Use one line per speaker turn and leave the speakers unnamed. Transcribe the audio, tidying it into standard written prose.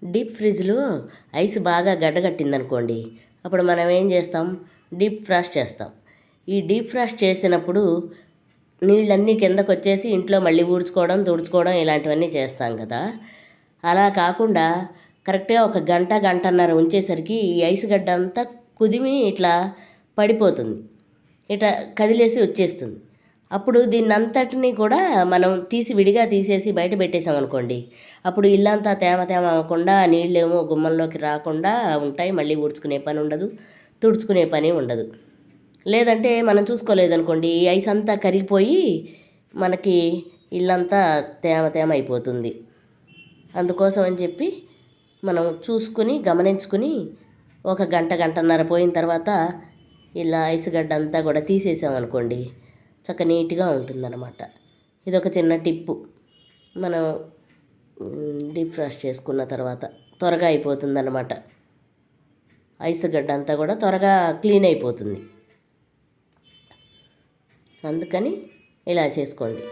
Deep ఫ్రిడ్జ్లో ice బాగా గడ్డగట్టిందనుకోండి, అప్పుడు మనం ఏం చేస్తాం, డీప్ ఫ్రాస్ట్ చేస్తాం. ఈ డీప్ ఫ్రాస్ట్ చేసినప్పుడు నీళ్ళన్నీ కిందకు వచ్చేసి ఇంట్లో మళ్ళీ ఊడ్చుకోవడం తుడుచుకోవడం ఇలాంటివన్నీ చేస్తాం కదా. అలా కాకుండా కరెక్ట్గా ఒక గంటన్నర ఉంచేసరికి ఈ ఐస్ గడ్డ అంతా కుదిమి ఇట్లా పడిపోతుంది, ఇట్లా కదిలేసి వచ్చేస్తుంది. అప్పుడు దీన్నంతటినీ కూడా మనం విడిగా తీసేసి బయట పెట్టేసాం అనుకోండి, అప్పుడు ఇల్లంతా తేమ అవ్వకుండా నీళ్ళేమో గుమ్మంలోకి రాకుండా ఉంటాయి. మళ్ళీ ఊడ్చుకునే పని ఉండదు, తుడుచుకునే పని ఉండదు. లేదంటే మనం చూసుకోలేదనుకోండి, ఈ ఐస్ అంతా కరిగిపోయి మనకి ఇల్లంతా తేమ అయిపోతుంది. అందుకోసం అని చెప్పి మనం చూసుకుని గమనించుకుని ఒక గంటన్నర పోయిన తర్వాత ఇలా ఐస్ గడ్డ అంతా కూడా తీసేసామనుకోండి, చక్కగా నీట్గా ఉంటుందన్నమాట. ఇదొక చిన్న టిప్పు. మనం డీప్ ఫ్రాస్ట్ చేసుకున్న తర్వాత త్వరగా అయిపోతుందన్నమాట. ఐస్ గడ్డ అంతా కూడా త్వరగా క్లీన్ అయిపోతుంది. అందుకని ఇలా చేసుకోండి.